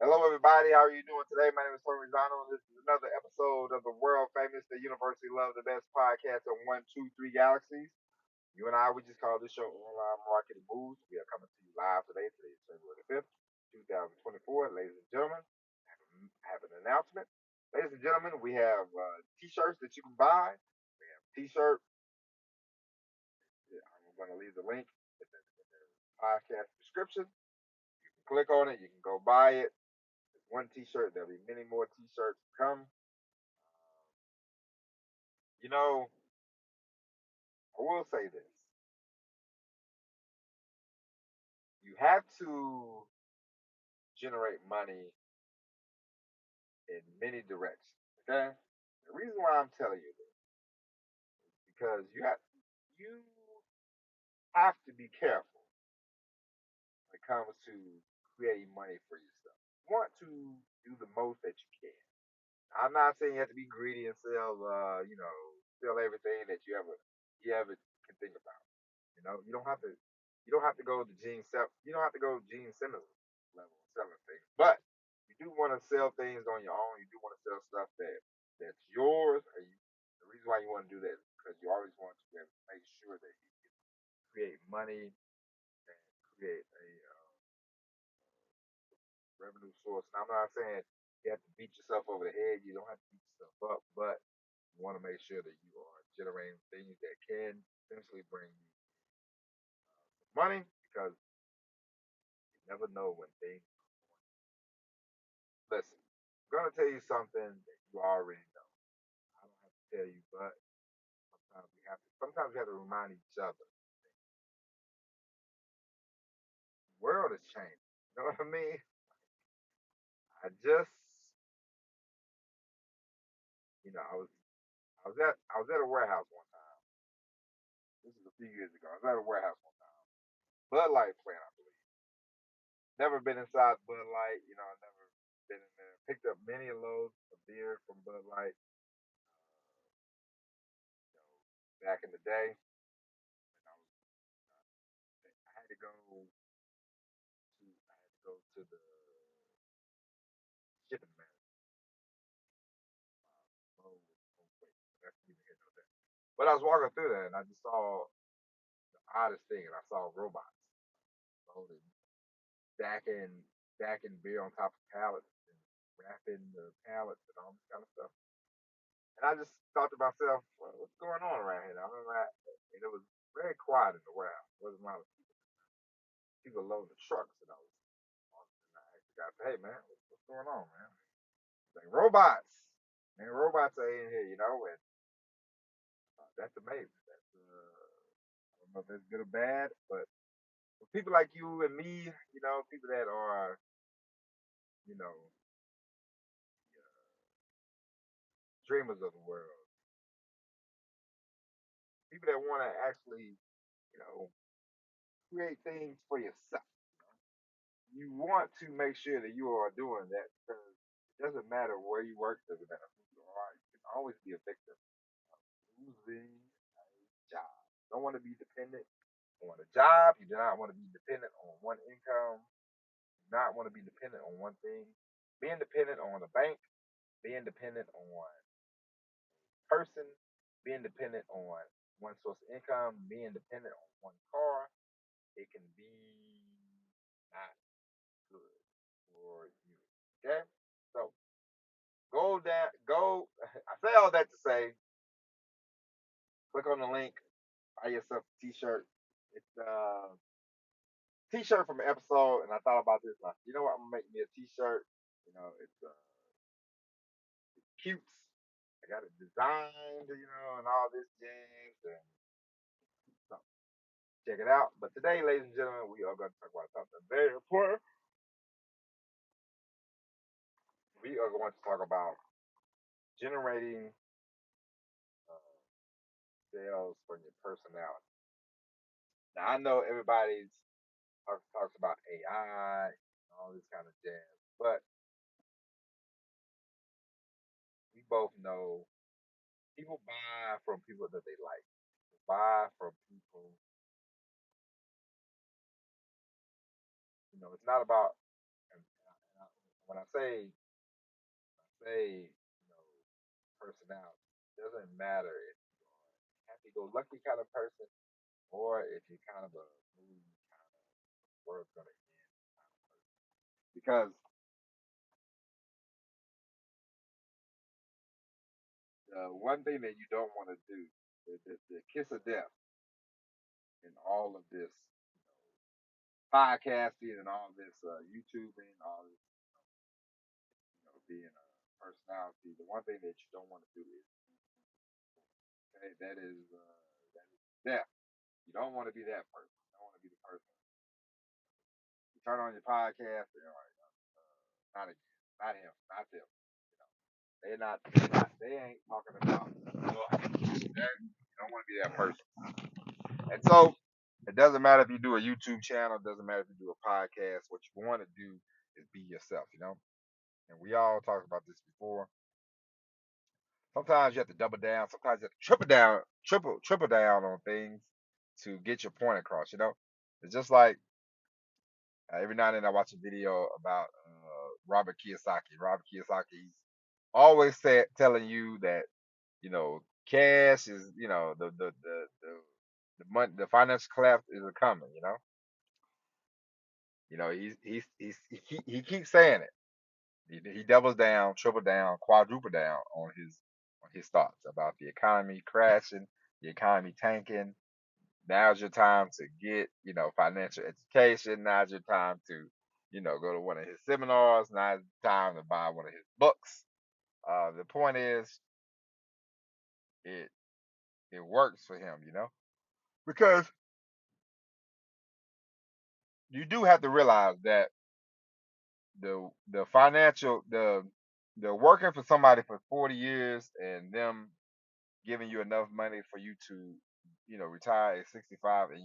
Hello, everybody. How are you doing today? My name is Tony Rizano. This is another episode of the world famous, the University Love, the best podcast on 123 Galaxies. You and I, we just call this show Online Marketing Moves. We are coming to you live today. Today is February the 5th, 2024. Ladies and gentlemen, I have an announcement. Ladies and gentlemen, we have t-shirts that you can buy. We have t-shirt. Yeah, I'm going to leave the link in the podcast description. You can click on it. You can go buy it. One t-shirt. There'll be many more t-shirts to come. You know, I will say this. You have to generate money in many directions. Okay? The reason why I'm telling you this is because you have to be careful when it comes to creating money for yourself. You want to do the most that you can. I'm not saying you have to be greedy and sell everything that you ever can think about. You don't have to go to you don't have to go Gene Simmons level of selling things. But you do want to sell things on your own. You do want to sell stuff that's yours. The reason why you want to do that is because you always want to make sure that you can create money and create a revenue source. And I'm not saying you have to beat yourself over the head. You don't have to beat yourself up, but you want to make sure that you are generating things that can eventually bring you money because you never know when things. Listen, I'm gonna tell you something that you already know. I don't have to tell you, but sometimes we have to remind each other. The world is changing. You know what I mean? I just I was at a warehouse one time. This is a few years ago. I was at a warehouse one time. Bud Light plant, I believe. Never been inside Bud Light, I never been in there. Picked up many loads of beer from Bud Light, back in the day. And I had to go to the shipping manager. Oh, wait, that's neither here nor there. But I was walking through there and I just saw the oddest thing, and I saw robots loading, stacking, stacking beer on top of pallets and wrapping the pallets and all this kind of stuff. And I just thought to myself, well, what's going on around here? I remember and it was very quiet in the warehouse. There wasn't a lot of people loading the trucks, and and I asked the guy, hey man, what's going on, man? He's like, robots. Man, robots are in here, and that's amazing. I don't know if that's good or bad, but for people like you and me, people that are, you know, dreamers of the world, people that want to actually, you know, create things for yourself. You want to make sure that you are doing that because it doesn't matter where you work, it doesn't matter who you are. You can always be a victim of losing a job. You don't want to be dependent on a job. You do not want to be dependent on one income. You do not want to be dependent on one thing. Being dependent on a bank, being dependent on person, being dependent on one source of income, being dependent on one car, it can be not good for you. Okay? So go down, go. I say all that to say, click on the link, buy yourself a t-shirt. It's a t-shirt from an episode, and I thought about this. Like, you know what? I'm gonna make me a t-shirt. It's cute. I got it designed, and all this jazz. And so check it out. But today, ladies and gentlemen, we are going to talk about something very important. We are going to talk about generating uh, sales from your personality. Now, I know everybody's talks about AI and all this kind of jazz, but we both know people buy from people that they like. Buy from people. It's not about. And when say, personality. It doesn't matter if you're a happy-go-lucky kind of person or if you're kind of a moody kind of world's gonna end. Because one thing that you don't want to do, the kiss of death in all of this podcasting and all this YouTubing, all this, being a personality. The one thing that you don't want to do is okay, that is death. You don't want to be that person. You don't want to be the person. You turn on your podcast and you're like, not again, not him, not them. You know, they ain't talking about. You don't want to be that person. And so it doesn't matter if you do a YouTube channel, it doesn't matter if you do a podcast. What you want to do is be yourself, And we all talked about this before. Sometimes you have to double down. Sometimes you have to triple down on things to get your point across. It's just like every now and then I watch a video about Robert Kiyosaki. Robert Kiyosaki's always telling you that cash is the money, the financial collapse is coming. He keeps saying it. He doubles down, triple down, quadruple down on his thoughts about the economy crashing, the economy tanking. Now's your time to get financial education. Now's your time to go to one of his seminars. Now's the time to buy one of his books. The point is, it it works for him, because you do have to realize that the financial the working for somebody for 40 years and them giving you enough money for you to retire at 65 and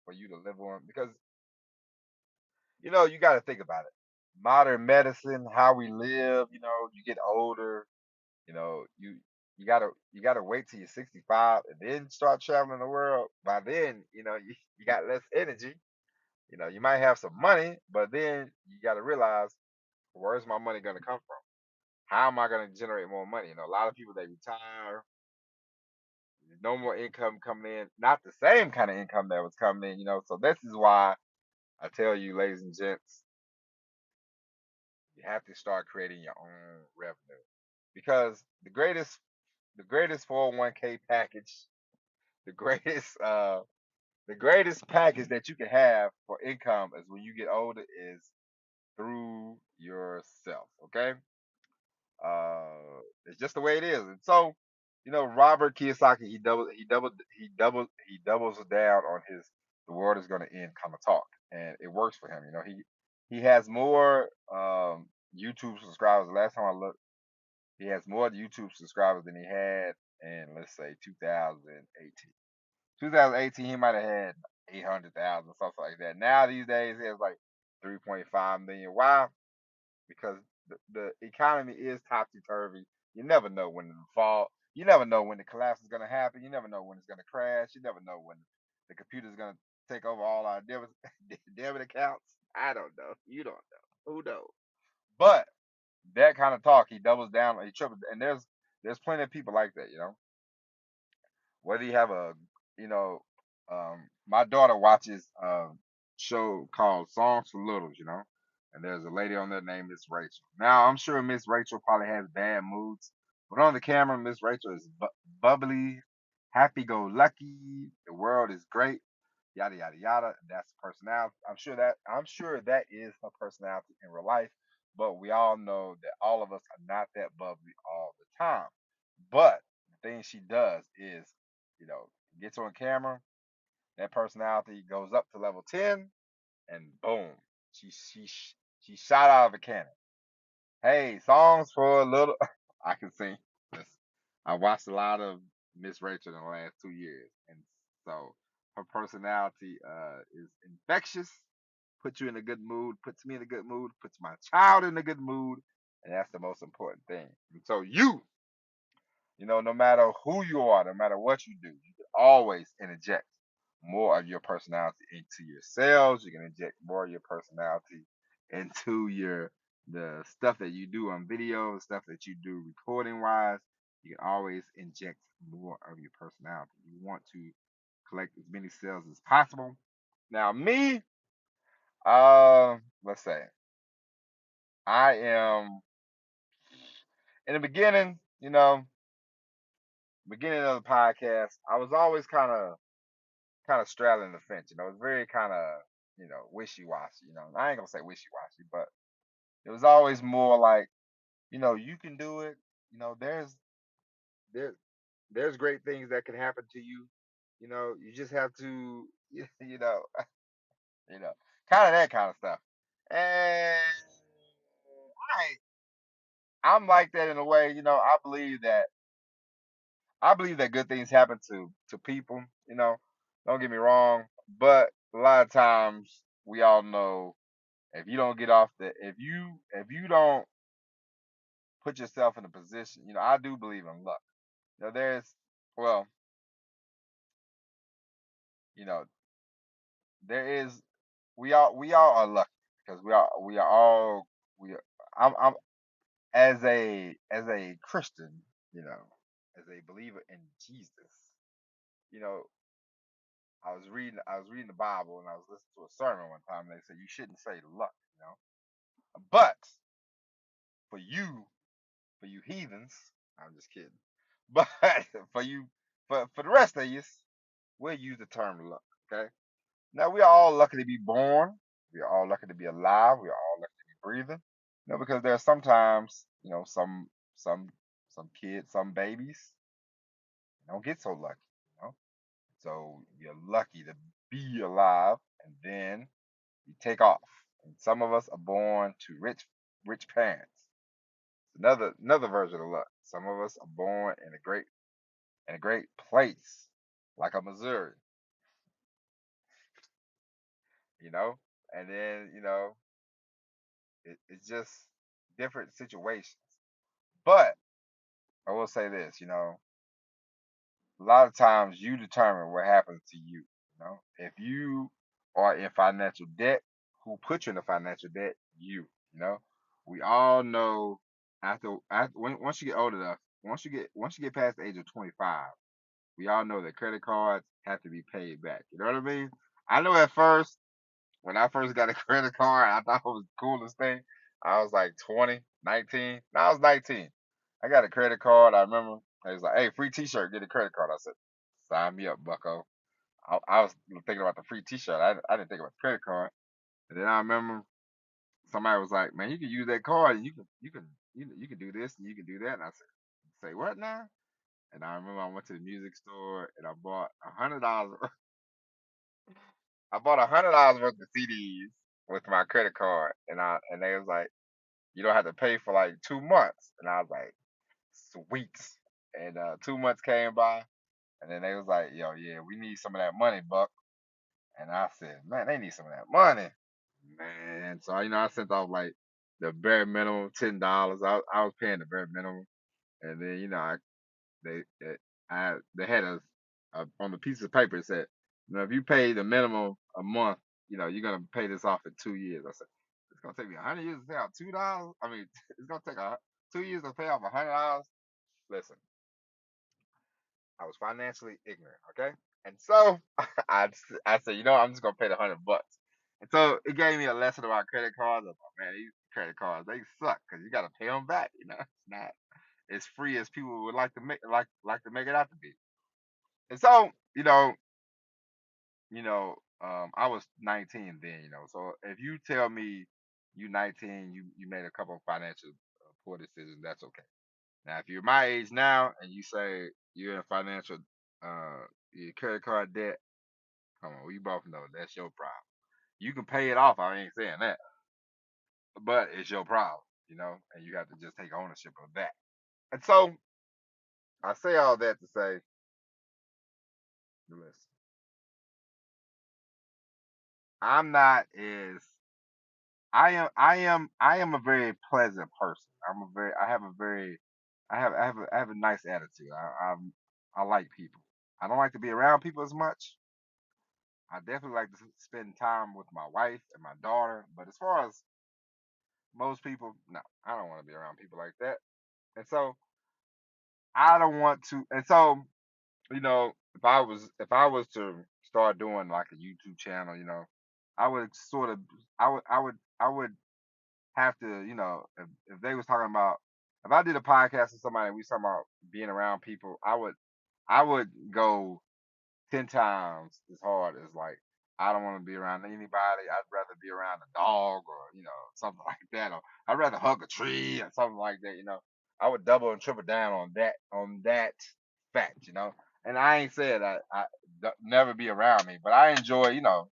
for you to live on, because you got to think about it. Modern medicine, how we live, you get older, you gotta wait till you're 65 and then start traveling the world. By then, you got less energy. You might have some money, but then you got to realize, where's my money going to come from? How am I going to generate more money? A lot of people, they retire, no more income coming in, not the same kind of income that was coming in. So this is why I tell you, ladies and gents, you have to start creating your own revenue, because the greatest 401k package, the greatest the greatest package that you can have for income is when you get older is through yourself. Okay, it's just the way it is. And so, Robert Kiyosaki, he doubles down on his "the world is going to end" kind of talk, and it works for him. He has more YouTube subscribers. Last time I looked, he has more YouTube subscribers than he had in, let's say, 2018. 2018, he might have had 800,000, something like that. Now these days, he has like 3.5 million. Why? Because the economy is topsy turvy. You never know when the fall. You never know when the collapse is going to happen. You never know when it's going to crash. You never know when the computer is going to take over all our debit accounts. I don't know. You don't know. Who knows? But that kind of talk, he doubles down. He triples, and there's plenty of people like that. Whether you have you know, my daughter watches a show called Songs for Littles, and there's a lady on there named Miss Rachel. Now, I'm sure Miss Rachel probably has bad moods, but on the camera, Miss Rachel is bubbly, happy go lucky. The world is great, yada yada yada. That's her personality. I'm sure that is her personality in real life. But we all know that all of us are not that bubbly all the time. But the thing she does is, you know, gets on camera, that personality goes up to level 10, and boom, she she she shot out of a cannon. Hey, songs for a little. I can sing. Listen, I watched a lot of Miss Rachel in the last 2 years, and so her personality is infectious. Puts you in a good mood. Puts me in a good mood. Puts my child in a good mood, and that's the most important thing. And so no matter who you are, no matter what you do, you can always interject more of your personality into your sales. You can inject more of your personality into your the stuff that you do on video, stuff that you do recording wise, you can always inject more of your personality. You want to collect as many sales as possible. Now, me, let's say I am in the beginning, beginning of the podcast, I was always kind of straddling the fence. It was very kind of wishy washy. I ain't gonna say wishy washy, but it was always more like you can do it. There there's great things that can happen to you. You just have to you know kind of that kind of stuff. And I'm like that in a way. I believe that good things happen to people. Don't get me wrong, but a lot of times we all know if you don't get off the if you don't put yourself in a position, I do believe in luck. There's well, you know, there is we all are lucky because we are all we are, I'm as a Christian, you know, as a believer in Jesus, you know, I was reading the Bible and I was listening to a sermon one time and they said you shouldn't say luck, but for you heathens, I'm just kidding. But for you for the rest of you, we'll use the term luck, okay? Now we are all lucky to be born. We are all lucky to be alive. We are all lucky to be breathing. Because there are sometimes, some some kids, some babies don't get so lucky, you know. So you're lucky to be alive and then you take off. And some of us are born to rich parents. Another version of luck. Some of us are born in a great place, like a Missouri, you know? And then, it's just different situations. But I will say this, a lot of times you determine what happens to you. If you are in financial debt, who put you in the financial debt? You. You know, we all know once you get old enough, once you get past the age of 25, we all know that credit cards have to be paid back. You know what I mean? I know at first when I first got a credit card, I thought it was the coolest thing. I was like 20, 19. No, I was 19. I got a credit card. I remember it was like, hey, free T-shirt, get a credit card. I said, sign me up, Bucko. I was thinking about the free T-shirt. I didn't think about the credit card. And then I remember somebody was like, man, you can use that card and you can do this and you can do that. And I said, say what now? And I remember I went to the music store and I bought $100. I bought $100 worth of CDs with my credit card, and they was like, you don't have to pay for like 2 months, and I was like, sweet. And 2 months came by, and then they was like, yo, yeah, we need some of that money, Buck. And I said, man, they need some of that money, man. So I sent off like the bare minimum $10. I was paying the bare minimum, and then they they, they had on the piece of paper it said, if you pay the minimum a month, you're gonna pay this off in 2 years. I said, it's gonna take me 100 years to pay off $2. I mean, it's gonna take 2 years to pay off $100. Listen, I was financially ignorant, okay, and so I said, I'm just gonna pay the $100. And so it gave me a lesson about credit cards. I thought, man, these credit cards they suck because you gotta pay them back. It's not as free as people would like to make it out to be. And so, I was 19 then, so if you tell me you 19, you made a couple of financial poor decisions, that's okay. Now, if you're my age now and you say you're in financial your credit card debt, come on, we both know that's your problem. You can pay it off. I ain't saying that, but it's your problem, and you have to just take ownership of that. And so I say all that to say, listen, I'm not as I am a very pleasant person. I have a nice attitude. I like people. I don't like to be around people as much. I definitely like to spend time with my wife and my daughter. But as far as most people, no, I don't want to be around people like that. And so I don't want to. And so if I was to start doing like a YouTube channel, I would sort of I would have to, if they was talking about if I did a podcast with somebody and we talking about being around people, I would go 10 times as hard as like I don't want to be around anybody. I'd rather be around a dog or something like that, or I'd rather hug a tree or something like that. I would double and triple down on that fact. And I ain't said never be around me, but I enjoy. Of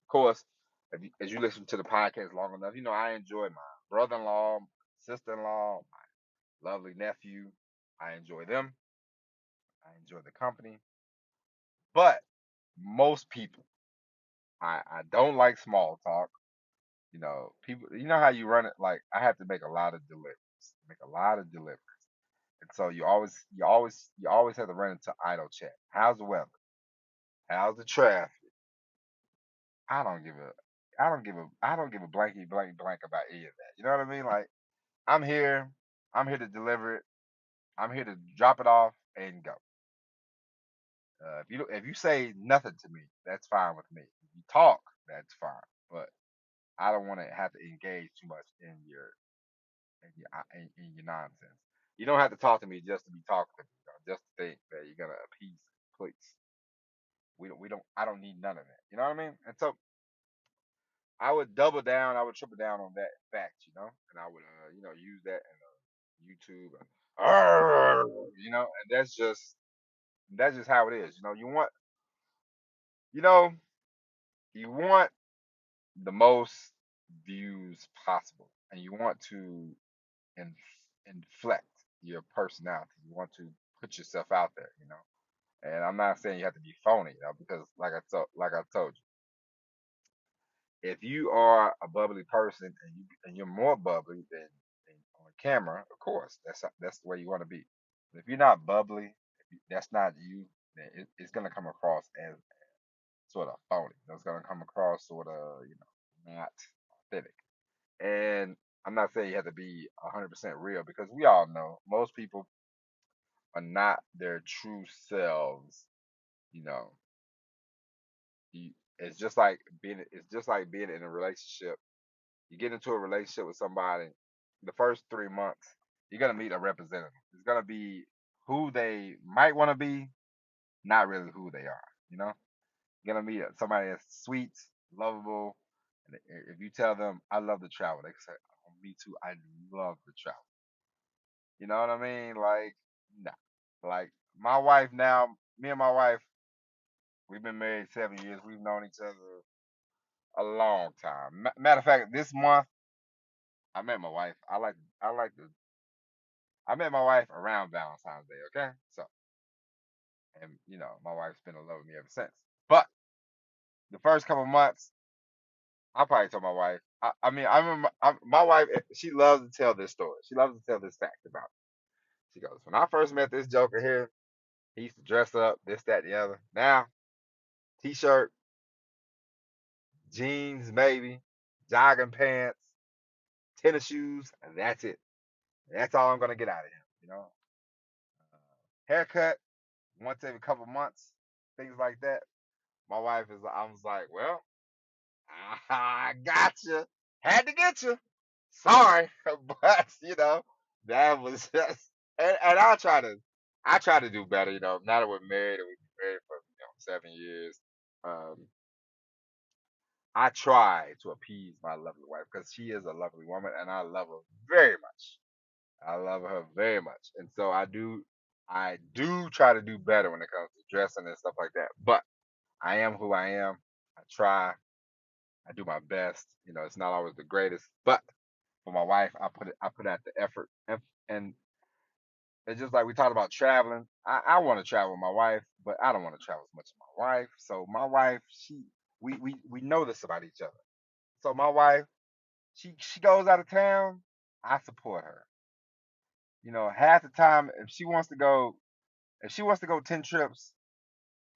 course, as you listen to the podcast long enough, I enjoy my brother-in-law, sister-in-law, my lovely nephew. I enjoy them. I enjoy the company, but most people I don't like small talk. People. You know how you run it. Like I have to make a lot of deliveries, make a lot of deliveries, and so you always have to run into idle chat. How's the weather? How's the traffic? I don't give a, I don't give a blanky blank blank about any of that. You know what I mean? Like I'm here, I'm here to deliver it. I'm here to drop it off and go. If you say nothing to me, that's fine with me. If you talk, that's fine. But I don't want to have to engage too much in your nonsense. You don't have to talk to me just to be talking to me, just to think that you're gonna appease me. Please, we don't. I don't need none of that. You know what I mean? And so I would double down. I would triple down on that fact. And I would use that in YouTube. And that's just how it is. You know you want the most views possible, and you want to in, inflect your personality. You want to put yourself out there, And I'm not saying you have to be phony, because like I told you, if you are a bubbly person and you're more bubbly than on camera, of course, that's the way you want to be. But if you're not bubbly, that's not you, then it's gonna come across as sort of phony. It's gonna come across sort of, not authentic. And I'm not saying you have to be 100% real, because we all know most people are not their true selves. You know, it's just like being in a relationship. You get into a relationship with somebody, the first 3 months, you're gonna meet a representative. It's gonna be who they might want to be, not really who they are. You know, you're gonna meet somebody that's sweet, lovable, and if you tell them, "I love to travel," they can say, "Oh, me too. I love to travel." You know what I mean? Like, nah. Like my wife now, me and my wife, we've been married 7 years. We've known each other a long time. Matter of fact, this month I met my wife. I met my wife around Valentine's Day. Okay, so and my wife's been in love with me ever since. But the first couple months, I probably told my wife. I mean, I remember my wife. She loves to tell this story. She loves to tell this fact about me. She goes, "When I first met this joker here, he used to dress up, this, that, the other. Now, t-shirt, jeans, maybe, jogging pants, tennis shoes, and that's it. That's all I'm gonna get out of him. Haircut once every couple months, things like that. My wife is. I was like, well, I got you. Had to get you. Sorry, but that was just. And I try to do better. Now that we're married and we've been married for 7 years, um, I try to appease my lovely wife because she is a lovely woman and I love her very much. I love her very much, and so I do try to do better when it comes to dressing and stuff like that. But I am who I am. I try. I do my best. It's not always the greatest, but for my wife, I put out the effort, and it's just like we talked about traveling. I want to travel with my wife, but I don't want to travel as much as my wife. So my wife, we know this about each other. So my wife, she goes out of town, I support her. Half the time, if she wants to go 10 trips,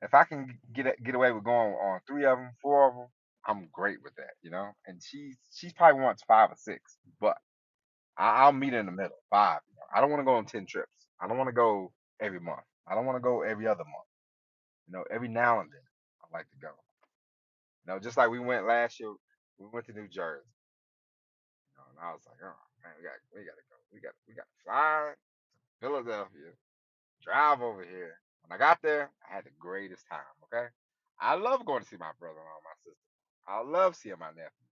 if I can get away with going on 3 of them, 4 of them, I'm great with that. And she probably wants 5 or 6, but I'll meet in the middle. 5. I don't want to go on 10 trips. I don't want to go every month. I don't want to go every other month. Every now and then I like to go. Just like we went last year, we went to New Jersey. And I was like, oh man, we gotta go. We got to fly to Philadelphia, drive over here. When I got there, I had the greatest time. Okay, I love going to see my brother and my sister. I love seeing my nephew,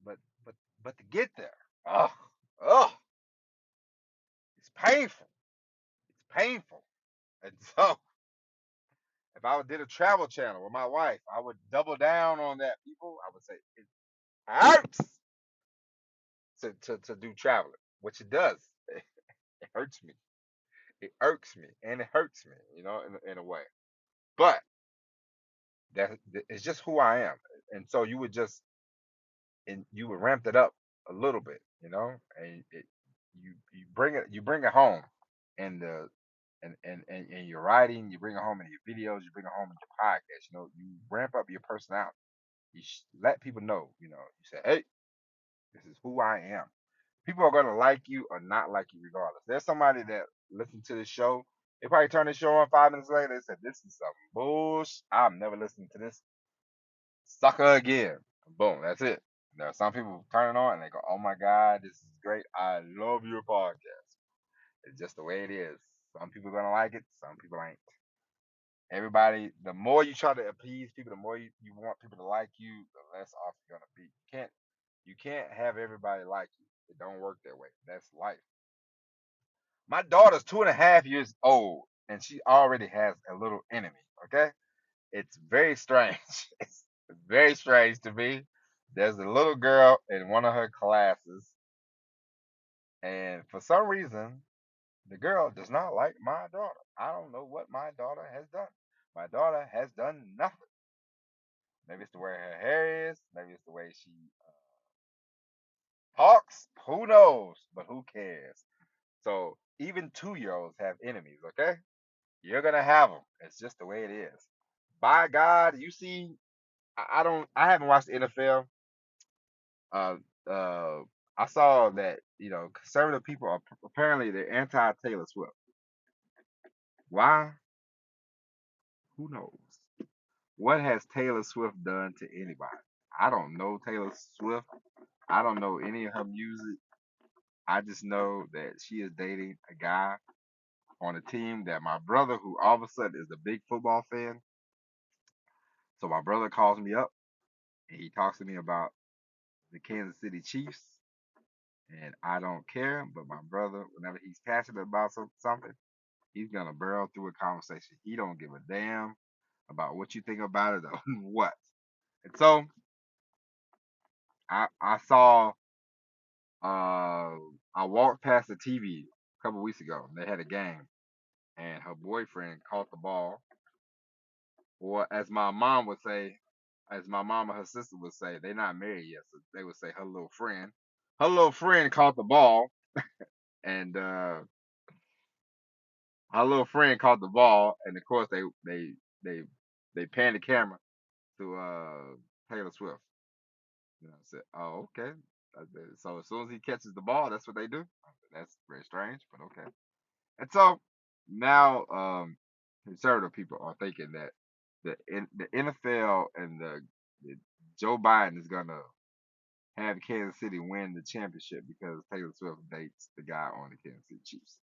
but but to get there, oh oh, it's painful. It's painful. And so, if I did a travel channel with my wife, I would double down on that. People, I would say it hurts to do traveling, which it does. It hurts me. It irks me, and it hurts me. In a way. But that it's just who I am, and so you would ramp it up a little bit, and you bring it home, and the and your writing, you bring it home in your videos, you bring it home in your podcast. You ramp up your personality. Let people know. You say, hey, this is who I am. People are gonna like you or not like you regardless. There's somebody that listened to the show. They probably turn the show on 5 minutes later. They said, this is some bullshit. I'm never listening to this sucker again. Boom, that's it. There are some people who turn it on and they go, oh my God, this is great. I love your podcast. It's just the way it is. Some people are gonna like it, some people ain't. Everybody, the more you try to appease people, the more you want people to like you, the less off you're gonna be. You can't have everybody like you. It don't work that way. That's life. My daughter's 2.5 years old, and she already has a little enemy. Okay, it's very strange. It's very strange to me. There's a little girl in one of her classes, and for some reason, the girl does not like my daughter. I don't know what my daughter has done. My daughter has done nothing. Maybe it's the way her hair is. Maybe it's the way she talks. Who knows? But who cares? So even 2-year-olds have enemies. Okay, you're gonna have them. It's just the way it is. By God, you see, I don't. I haven't watched the NFL. Uh, uh, I saw that conservative people are apparently they're anti Taylor Swift. Why? Who knows? What has Taylor Swift done to anybody? I don't know Taylor Swift. I don't know any of her music. I just know that she is dating a guy on a team that my brother, who all of a sudden is a big football fan. So my brother calls me up and he talks to me about the Kansas City Chiefs, and I don't care. But my brother, whenever he's passionate about something, he's gonna barrel through a conversation. He don't give a damn about what you think about it or what. And so I saw I walked past the TV a couple weeks ago. And they had a game, and her boyfriend caught the ball, or as my mom and her sister would say, they're not married yet, so they would say her little friend. Her little friend caught the ball, and her little friend caught the ball, and of course they they panned the camera to Taylor Swift. I said, "Oh, okay." So as soon as he catches the ball, that's what they do. I said, that's very strange, but okay. And so now, conservative people are thinking that the NFL and the Joe Biden is gonna have Kansas City win the championship because Taylor Swift dates the guy on the Kansas City Chiefs.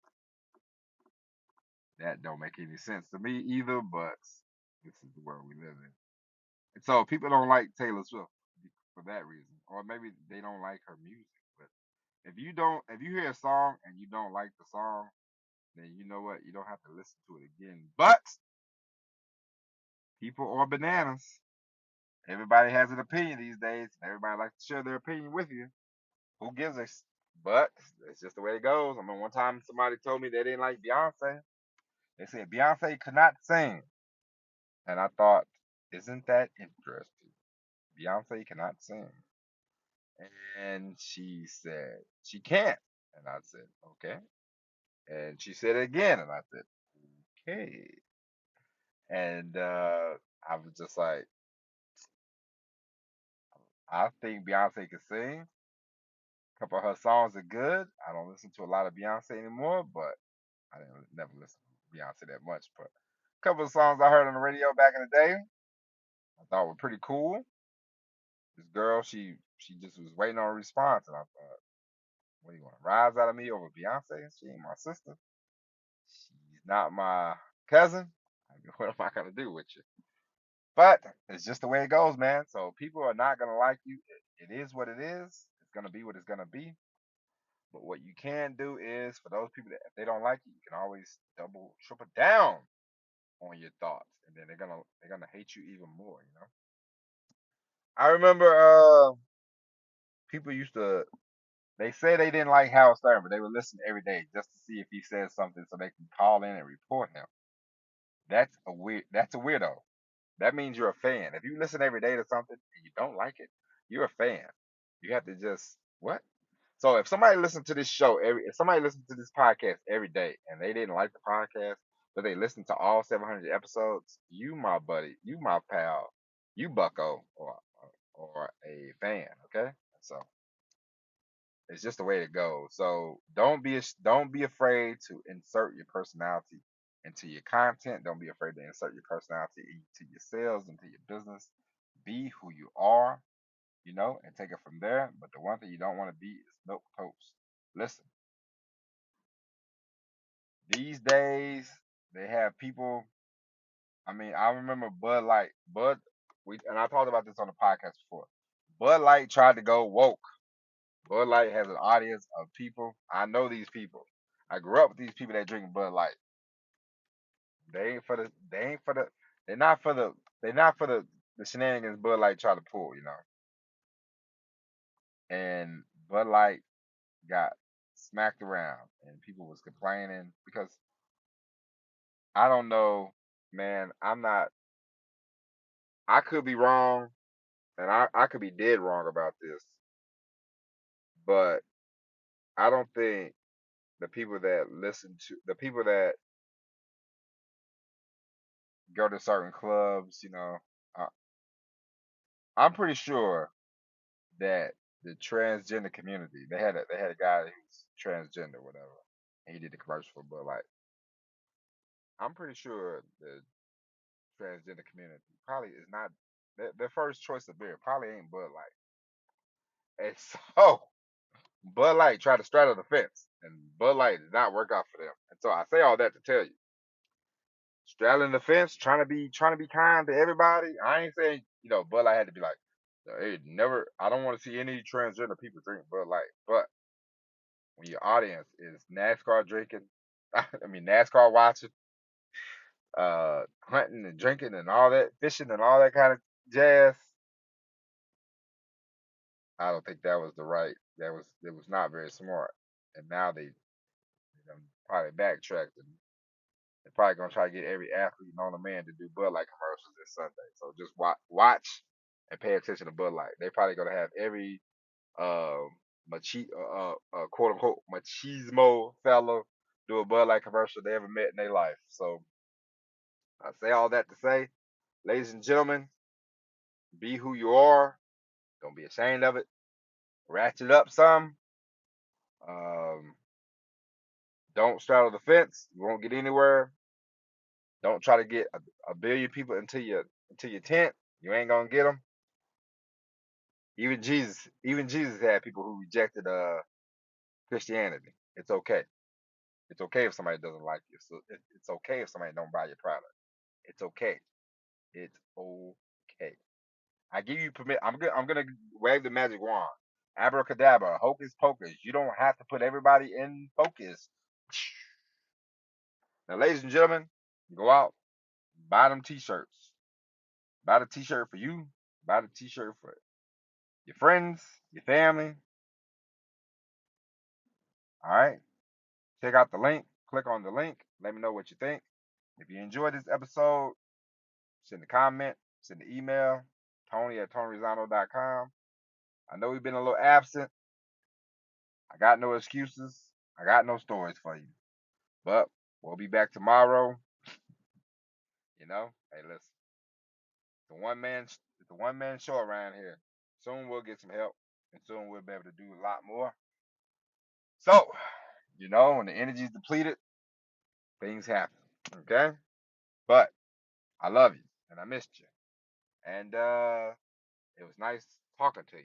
That don't make any sense to me either, but this is the world we live in. And so people don't like Taylor Swift for that reason, or maybe they don't like her music. But if you hear a song and you don't like the song, then you know what, you don't have to listen to it again. But people are bananas. Everybody has an opinion these days, and everybody likes to share their opinion with you. Who gives a But it's just the way it goes. I mean, one time somebody told me they didn't like Beyonce. They said Beyonce could not sing, and I thought, isn't that interesting? Beyonce cannot sing. And she said, she can't. And I said, okay. And she said it again. And I said, okay. And I was just like, I think Beyonce can sing. couple of her songs are good. I don't listen to a lot of Beyonce anymore, but I didn't never listen to Beyonce that much. But a couple of songs I heard on the radio back in the day, I thought were pretty cool. This girl, she just was waiting on a response, and I thought, what do you want to rise out of me over Beyonce? She ain't my sister. She's not my cousin. I mean, what am I gonna do with you? But it's just the way it goes, man. So people are not gonna like you. It is what it is. It's gonna be what it's gonna be. But what you can do is, for those people that if they don't like you, you can always double, triple down on your thoughts, and then they're gonna hate you even more. You know. I remember people used to. They say they didn't like Howard Stern, but they would listen every day just to see if he said something, so they can call in and report him. That's a weird. That's a weirdo. That means you're a fan. If you listen every day to something and you don't like it, you're a fan. You have to just what? So if somebody listens to this show if somebody listens to this podcast every day and they didn't like the podcast, but they listened to all 700 episodes, you my buddy, you my pal, you bucko or a fan, okay? So it's just the way it goes. So don't be afraid to insert your personality into your content. Don't be afraid to insert your personality into your sales, into your business. Be who you are, and take it from there. But the one thing you don't want to be is milk toast. Listen, these days they have people. I mean, I remember Bud Light. And I talked about this on the podcast before. Bud Light tried to go woke. Bud Light has an audience of people. I know these people. I grew up with these people that drink Bud Light. They ain't for the. They ain't for the. They're not for the. They're not for the shenanigans Bud Light try to pull. And Bud Light got smacked around, and people was complaining because I don't know, man. I'm not. I could be wrong, and I could be dead wrong about this, but I don't think the people that go to certain clubs, uh, I'm pretty sure that the transgender community, they had a guy who's transgender, whatever, and he did the commercial for Bud Light. I'm pretty sure the transgender community probably is not their first choice of beer. Probably ain't Bud Light, and so Bud Light tried to straddle the fence, and Bud Light did not work out for them. And so I say all that to tell you, straddling the fence, trying to be kind to everybody. I ain't saying Bud Light had to be like, hey, never. I don't want to see any transgender people drink Bud Light. But when your audience is NASCAR drinking, I mean NASCAR watching, hunting and drinking and all that, fishing and all that kind of jazz, I don't think that was the right. It was not very smart. And now they probably backtracked and they're probably gonna try to get every athlete known to man to do Bud Light commercials this Sunday. So just watch and pay attention to Bud Light. They're probably gonna have every uh, quote unquote machismo fella do a Bud Light commercial they ever met in their life. So I say all that to say, ladies and gentlemen, be who you are. Don't be ashamed of it. Ratchet up some. Um, don't straddle the fence. You won't get anywhere. Don't try to get a billion people into your tent. You ain't gonna get them. Even Jesus had people who rejected Christianity. It's okay. It's okay if somebody doesn't like you. So it's okay if somebody don't buy your product. It's okay. It's okay. I give you permit. I'm gonna wave the magic wand. Abracadabra, hocus pocus. You don't have to put everybody in focus. Now, ladies and gentlemen, go out, buy them t-shirts. Buy the t-shirt for you. Buy the t-shirt for your friends, your family. All right. Check out the link. Click on the link. Let me know what you think. If you enjoyed this episode, send a comment, send an email, Tony@TonyRisano.com. I know we've been a little absent. I got no excuses. I got no stories for you. But we'll be back tomorrow. Hey, listen, it's a one man show around here. Soon we'll get some help, and soon we'll be able to do a lot more. So, when the energy's depleted, things happen. Okay? But I love you and I missed you. And it was nice talking to you.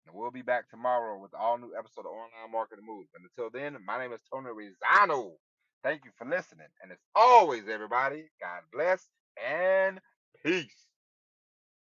And we'll be back tomorrow with all new episode of Online Marketing Moves. And until then, my name is Tony Rizano. Thank you for listening. And as always, everybody, God bless and peace.